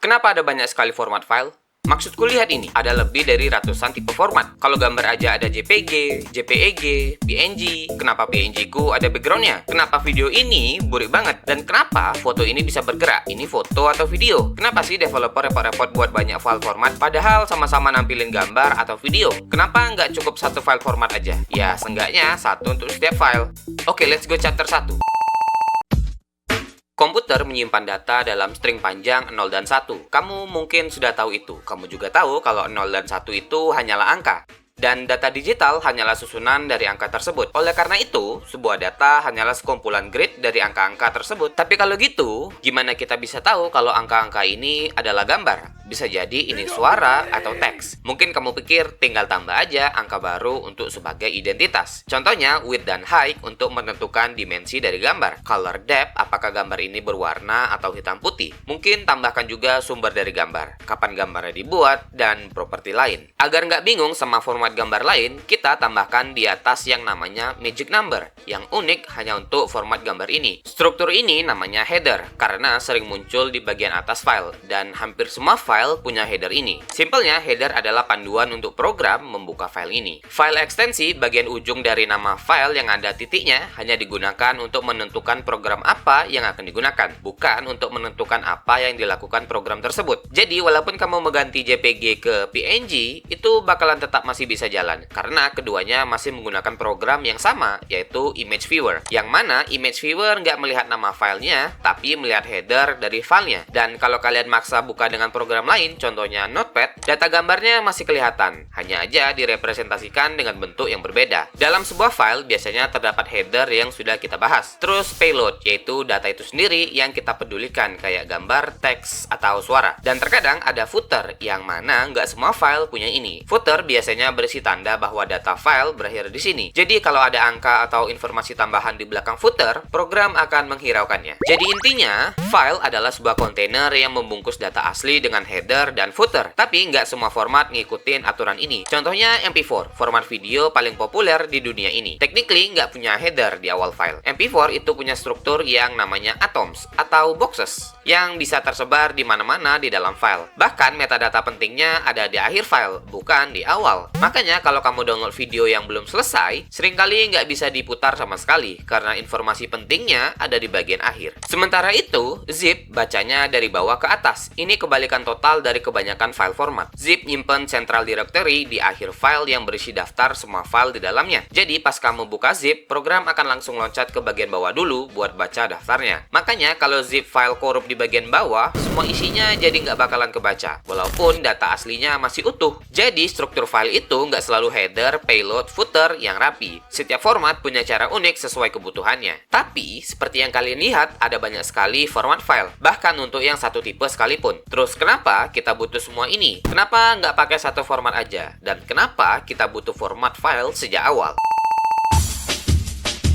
Kenapa ada banyak sekali format file? Maksudku lihat ini, ada lebih dari ratusan tipe format. Kalau gambar aja ada JPG, JPEG, PNG. Kenapa PNG ku ada backgroundnya? Kenapa video ini burik banget? Dan kenapa foto ini bisa bergerak? Ini foto atau video? Kenapa sih developer repot-repot buat banyak file format padahal sama-sama nampilin gambar atau video? Kenapa nggak cukup satu file format aja? Ya, seenggaknya satu untuk setiap file. Oke, let's go chapter 1. Komputer menyimpan data dalam string panjang 0 dan 1. Kamu mungkin sudah tahu itu. Kamu juga tahu kalau 0 dan 1 itu hanyalah angka. Dan data digital hanyalah susunan dari angka tersebut. Oleh karena itu, sebuah data hanyalah sekumpulan grid dari angka-angka tersebut. Tapi kalau gitu, gimana kita bisa tahu kalau angka-angka ini adalah gambar? Bisa jadi ini suara atau teks. Mungkin kamu pikir tinggal tambah aja angka baru untuk sebagai identitas. Contohnya width dan height untuk menentukan dimensi dari gambar. Color depth, apakah gambar ini berwarna atau hitam putih. Mungkin tambahkan juga sumber dari gambar, kapan gambarnya dibuat, dan properti lain. Agar nggak bingung sama format gambar lain, kita tambahkan di atas yang namanya magic number, yang unik hanya untuk format gambar ini. Struktur ini namanya header, karena sering muncul di bagian atas file, dan hampir semua file punya header ini. Simpelnya, header adalah panduan untuk program membuka file ini. File ekstensi, bagian ujung dari nama file yang ada titiknya, hanya digunakan untuk menentukan program apa yang akan digunakan, bukan untuk menentukan apa yang dilakukan program tersebut. Jadi, walaupun kamu mengganti JPG ke PNG, itu bakalan tetap masih bisa jalan, karena keduanya masih menggunakan program yang sama, yaitu image viewer. Yang mana image viewer nggak melihat nama filenya, tapi melihat header dari filenya. Dan kalau kalian maksa buka dengan program lain, contohnya Notepad, data gambarnya masih kelihatan, hanya aja direpresentasikan dengan bentuk yang berbeda. Dalam sebuah file biasanya terdapat header yang sudah kita bahas. Terus payload, yaitu data itu sendiri yang kita pedulikan, kayak gambar, teks, atau suara. Dan terkadang ada footer, yang mana nggak semua file punya ini. Footer biasanya berisi tanda bahwa data file berakhir di sini. Jadi kalau ada angka atau informasi tambahan di belakang footer, program akan menghiraukannya. Jadi intinya, file adalah sebuah kontainer yang membungkus data asli dengan header dan footer, tapi nggak semua format ngikutin aturan ini. Contohnya MP4, format video paling populer di dunia ini. Technically nggak punya header di awal file. MP4 itu punya struktur yang namanya atoms atau boxes yang bisa tersebar di mana-mana di dalam file. Bahkan metadata pentingnya ada di akhir file, bukan di awal. Makanya kalau kamu download video yang belum selesai, seringkali nggak bisa diputar sama sekali karena informasi pentingnya ada di bagian akhir. Sementara itu, zip bacanya dari bawah ke atas. Ini kebalikan total dari kebanyakan file format. Zip nyimpen central directory di akhir file yang berisi daftar semua file di dalamnya. Jadi pas kamu buka zip, program akan langsung loncat ke bagian bawah dulu buat baca daftarnya. Makanya kalau zip file korup di bagian bawah, semua isinya jadi nggak bakalan kebaca, walaupun data aslinya masih utuh. Jadi struktur file itu nggak selalu header, payload, footer yang rapi. Setiap format punya cara unik sesuai kebutuhannya. Tapi, seperti yang kalian lihat, ada banyak sekali format file, bahkan untuk yang satu tipe sekalipun. Terus kenapa kita butuh semua ini? Kenapa nggak pakai satu format aja? Dan kenapa kita butuh format file sejak awal?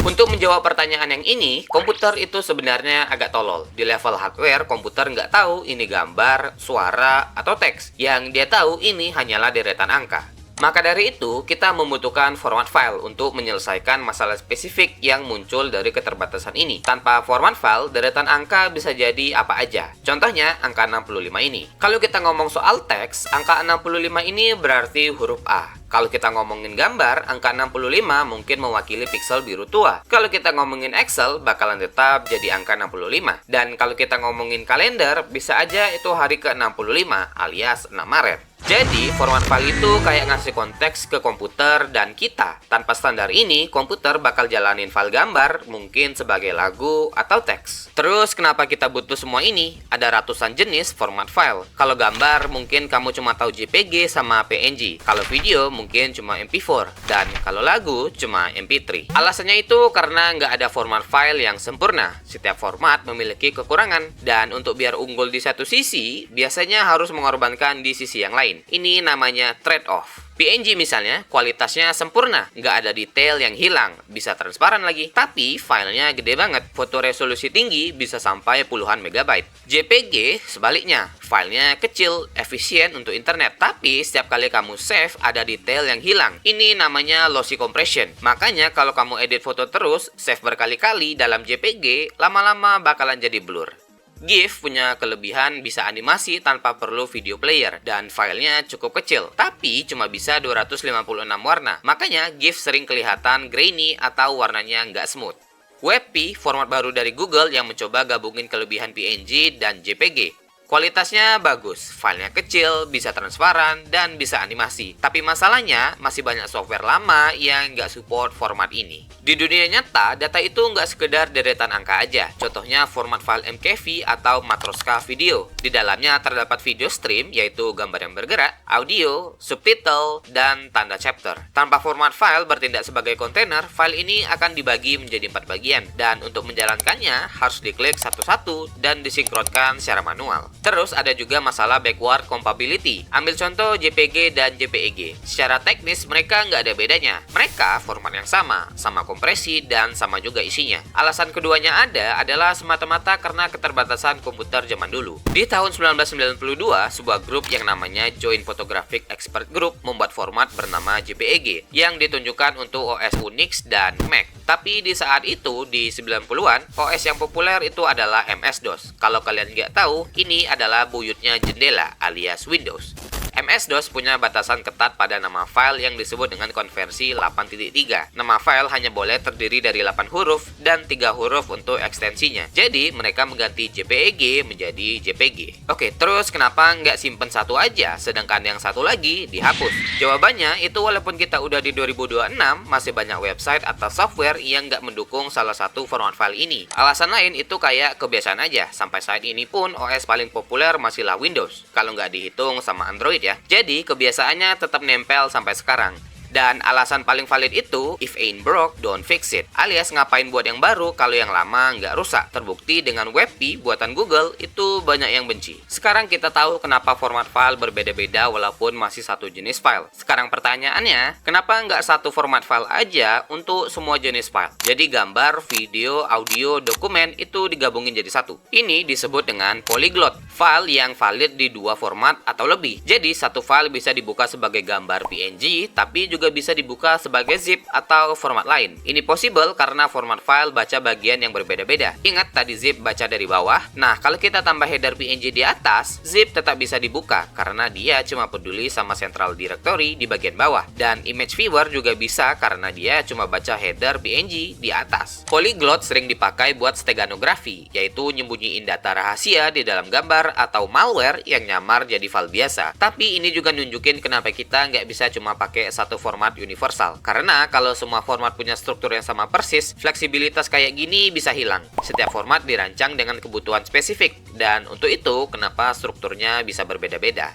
Untuk menjawab pertanyaan yang ini, komputer itu sebenarnya agak tolol. Di level hardware, komputer nggak tahu ini gambar, suara, atau teks. Yang dia tahu ini hanyalah deretan angka. Maka dari itu, kita membutuhkan format file untuk menyelesaikan masalah spesifik yang muncul dari keterbatasan ini. Tanpa format file, deretan angka bisa jadi apa aja. Contohnya, angka 65 ini. Kalau kita ngomong soal teks, angka 65 ini berarti huruf A. Kalau kita ngomongin gambar, angka 65 mungkin mewakili pixel biru tua. Kalau kita ngomongin Excel, bakalan tetap jadi angka 65. Dan kalau kita ngomongin kalender, bisa aja itu hari ke-65 alias 6 Maret. Jadi, format file itu kayak ngasih konteks ke komputer dan kita. Tanpa standar ini, komputer bakal jalanin file gambar, mungkin sebagai lagu atau teks. Terus, kenapa kita butuh semua ini? Ada ratusan jenis format file. Kalau gambar, mungkin kamu cuma tahu JPG sama PNG. Kalau video, mungkin cuma MP4. Dan kalau lagu, cuma MP3. Alasannya itu karena nggak ada format file yang sempurna. Setiap format memiliki kekurangan. Dan untuk biar unggul di satu sisi, biasanya harus mengorbankan di sisi yang lain. Ini namanya trade-off. PNG misalnya, kualitasnya sempurna, nggak ada detail yang hilang, bisa transparan lagi. Tapi filenya gede banget, foto resolusi tinggi bisa sampai puluhan megabyte. JPG sebaliknya, filenya kecil, efisien untuk internet. Tapi setiap kali kamu save, ada detail yang hilang. Ini namanya lossy compression. Makanya kalau kamu edit foto terus, save berkali-kali dalam JPG, lama-lama bakalan jadi blur. GIF punya kelebihan bisa animasi tanpa perlu video player dan filenya cukup kecil, tapi cuma bisa 256 warna. Makanya GIF sering kelihatan grainy atau warnanya nggak smooth. WebP, format baru dari Google yang mencoba gabungin kelebihan PNG dan JPG. Kualitasnya bagus, filenya kecil, bisa transparan, dan bisa animasi. Tapi masalahnya, masih banyak software lama yang nggak support format ini. Di dunia nyata, data itu nggak sekedar deretan angka aja. Contohnya format file MKV atau Matroska video. Di dalamnya terdapat video stream, yaitu gambar yang bergerak, audio, subtitle, dan tanda chapter. Tanpa format file bertindak sebagai kontainer, file ini akan dibagi menjadi 4 bagian. Dan untuk menjalankannya, harus diklik satu-satu dan disinkronkan secara manual. Terus ada juga masalah backward compatibility. Ambil contoh JPG dan JPEG. Secara teknis mereka nggak ada bedanya. Mereka format yang sama kompresi dan sama juga isinya. Alasan keduanya ada adalah semata-mata karena keterbatasan komputer zaman dulu. Di tahun 1992, sebuah grup yang namanya Joint Photographic Expert Group membuat format bernama JPEG yang ditunjukkan untuk OS Unix dan Mac. Tapi di saat itu, di 90-an, OS yang populer itu adalah MS-DOS. Kalau kalian nggak tahu, ini adalah buyutnya jendela alias Windows. MS-DOS punya batasan ketat pada nama file yang disebut dengan konversi 8.3. Nama file hanya boleh terdiri dari 8 huruf dan 3 huruf untuk ekstensinya. Jadi, mereka mengganti JPEG menjadi JPG. Oke, terus kenapa nggak simpen satu aja, sedangkan yang satu lagi dihapus? Jawabannya, itu walaupun kita udah di 2026, masih banyak website atau software yang nggak mendukung salah satu format file ini. Alasan lain itu kayak kebiasaan aja. Sampai saat ini pun, OS paling populer masihlah Windows, kalau nggak dihitung sama Android ya. Jadi kebiasaannya tetap nempel sampai sekarang. Dan alasan paling valid itu, if ain't broke, don't fix it. Alias ngapain buat yang baru kalau yang lama nggak rusak. Terbukti dengan WebP buatan Google itu banyak yang benci. Sekarang kita tahu kenapa format file berbeda-beda walaupun masih satu jenis file. Sekarang pertanyaannya, kenapa nggak satu format file aja untuk semua jenis file? Jadi gambar, video, audio, dokumen itu digabungin jadi satu. Ini disebut dengan polyglot. File yang valid di dua format atau lebih. Jadi satu file bisa dibuka sebagai gambar PNG, tapi juga bisa dibuka sebagai zip atau format lain. Ini possible karena format file baca bagian yang berbeda-beda. Ingat tadi zip baca dari bawah? Nah, kalau kita tambah header PNG di atas, zip tetap bisa dibuka karena dia cuma peduli sama central directory di bagian bawah. Dan image viewer juga bisa karena dia cuma baca header PNG di atas. Polyglot sering dipakai buat steganografi, yaitu nyembunyiin data rahasia di dalam gambar atau malware yang nyamar jadi file biasa. Tapi ini juga nunjukin kenapa kita nggak bisa cuma pakai satu format universal. Karena kalau semua format punya struktur yang sama persis, fleksibilitas kayak gini bisa hilang. Setiap format dirancang dengan kebutuhan spesifik, dan untuk itu kenapa strukturnya bisa berbeda-beda.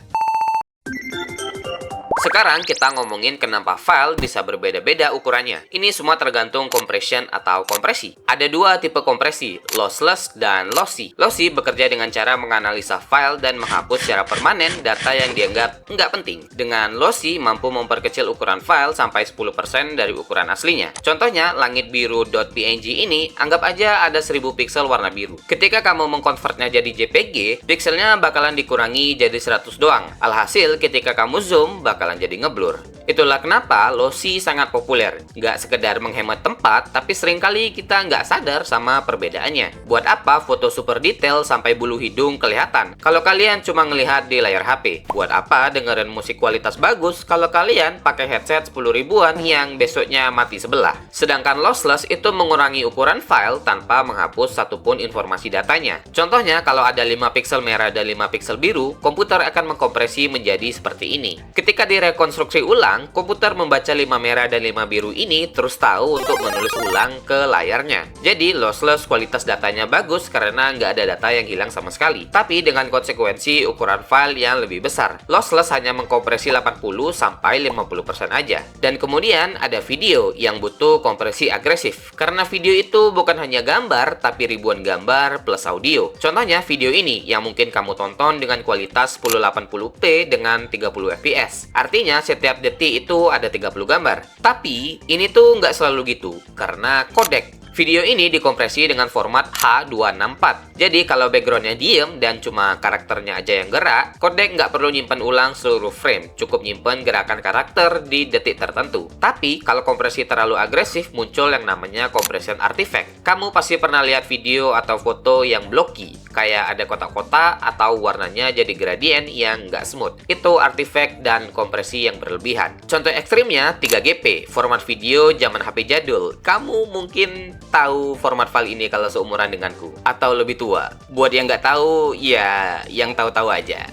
Sekarang kita ngomongin kenapa file bisa berbeda-beda ukurannya. Ini semua tergantung compression atau kompresi. Ada dua tipe kompresi, lossless dan lossy. Lossy bekerja dengan cara menganalisa file dan menghapus secara permanen data yang dianggap nggak penting. Dengan lossy mampu memperkecil ukuran file sampai 10% dari ukuran aslinya. Contohnya, langit biru.png ini, anggap aja ada 1000 pixel warna biru. Ketika kamu mengkonvertnya jadi JPG, pixelnya bakalan dikurangi jadi 100 doang. Alhasil, ketika kamu zoom, bakalan jadi ngeblur. Itulah kenapa lossy sangat populer. Nggak sekedar menghemat tempat, tapi seringkali kita nggak sadar sama perbedaannya. Buat apa foto super detail sampai bulu hidung kelihatan kalau kalian cuma ngelihat di layar HP? Buat apa dengerin musik kualitas bagus kalau kalian pakai headset 10 ribuan yang besoknya mati sebelah? Sedangkan lossless itu mengurangi ukuran file tanpa menghapus satupun informasi datanya. Contohnya, kalau ada 5 pixel merah dan 5 pixel biru, komputer akan mengkompresi menjadi seperti ini. Ketika direkonstruksi ulang, komputer membaca 5 merah dan 5 biru ini terus tahu untuk menulis ulang ke layarnya. Jadi lossless kualitas datanya bagus karena nggak ada data yang hilang sama sekali. Tapi dengan konsekuensi ukuran file yang lebih besar. Lossless hanya mengkompresi 80-50% aja. Dan kemudian ada video yang butuh kompresi agresif. Karena video itu bukan hanya gambar, tapi ribuan gambar plus audio. Contohnya video ini yang mungkin kamu tonton dengan kualitas 1080p dengan 30 fps. Artinya setiap detik itu ada 30 gambar. Tapi ini tuh nggak selalu gitu, karena kodek. Video ini dikompresi dengan format H264. Jadi kalau backgroundnya diem dan cuma karakternya aja yang gerak, kodek nggak perlu nyimpen ulang seluruh frame, cukup nyimpen gerakan karakter di detik tertentu. Tapi kalau kompresi terlalu agresif, muncul yang namanya compression artifact. Kamu pasti pernah lihat video atau foto yang blocky, kayak ada kotak-kotak atau warnanya jadi gradient yang nggak smooth. Itu artifact dan kompresi yang berlebihan. Contoh ekstrimnya 3GP, format video zaman HP jadul. Kamu mungkin tahu format file ini kalau seumuran denganku, atau lebih tua. Buat yang nggak tahu, ya yang tahu-tahu aja.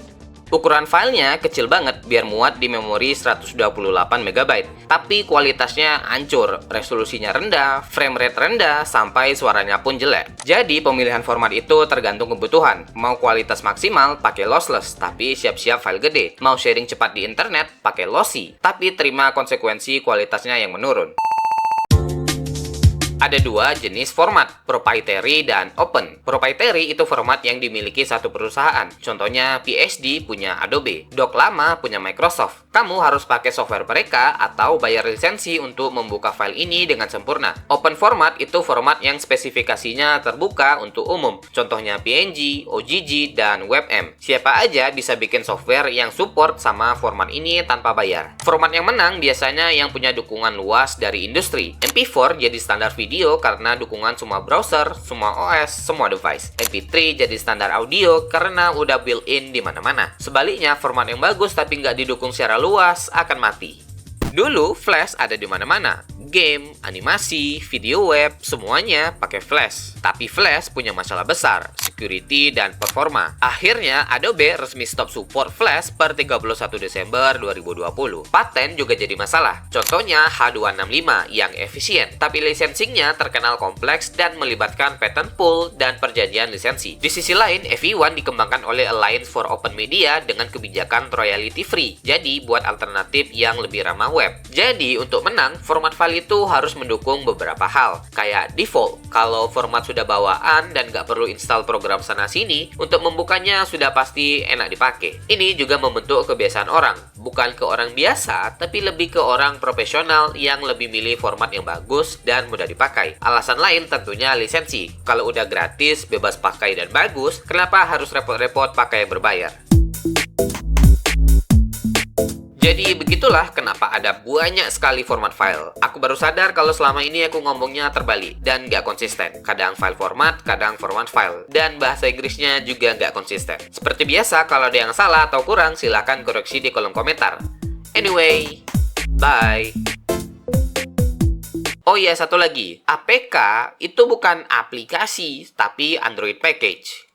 Ukuran filenya kecil banget biar muat di memori 128 MB, tapi kualitasnya hancur, resolusinya rendah, frame rate rendah, sampai suaranya pun jelek. Jadi pemilihan format itu tergantung kebutuhan. Mau kualitas maksimal, pakai lossless, tapi siap-siap file gede. Mau sharing cepat di internet, pakai lossy, tapi terima konsekuensi kualitasnya yang menurun. Ada dua jenis format, proprietary dan open. Proprietary itu format yang dimiliki satu perusahaan. Contohnya PSD punya Adobe, Doc Lama punya Microsoft. Kamu harus pakai software mereka atau bayar lisensi untuk membuka file ini dengan sempurna. Open format itu format yang spesifikasinya terbuka untuk umum. Contohnya PNG, OGG, dan WebM. Siapa aja bisa bikin software yang support sama format ini tanpa bayar. Format yang menang biasanya yang punya dukungan luas dari industri. MP4 jadi standar video karena dukungan semua browser, semua OS, semua device. MP3 jadi standar audio karena udah built-in di mana-mana. Sebaliknya, format yang bagus tapi nggak didukung secara luas akan mati. Dulu, Flash ada di mana-mana. Game, animasi, video web, semuanya pakai Flash. Tapi Flash punya masalah besar, security dan performa. Akhirnya, Adobe resmi stop support Flash per 31 Desember 2020. Paten juga jadi masalah. Contohnya H265 yang efisien, tapi licensingnya terkenal kompleks dan melibatkan patent pool dan perjanjian lisensi. Di sisi lain, FE1 dikembangkan oleh Alliance for Open Media dengan kebijakan royalty free. Jadi, buat alternatif yang lebih ramah web. Jadi, untuk menang, format file itu harus mendukung beberapa hal, kayak default. Kalau format sudah bawaan dan nggak perlu install program sana-sini, untuk membukanya sudah pasti enak dipakai. Ini juga membentuk kebiasaan orang, bukan ke orang biasa, tapi lebih ke orang profesional yang lebih milih format yang bagus dan mudah dipakai. Alasan lain tentunya lisensi. Kalau udah gratis, bebas pakai dan bagus, kenapa harus repot-repot pakai yang berbayar? Jadi begitulah kenapa ada banyak sekali format file. Aku baru sadar kalau selama ini aku ngomongnya terbalik dan nggak konsisten. Kadang file format, kadang format file. Dan bahasa Inggrisnya juga nggak konsisten. Seperti biasa, kalau ada yang salah atau kurang, silahkan koreksi di kolom komentar. Anyway, bye! Oh iya, satu lagi. APK itu bukan aplikasi, tapi Android package.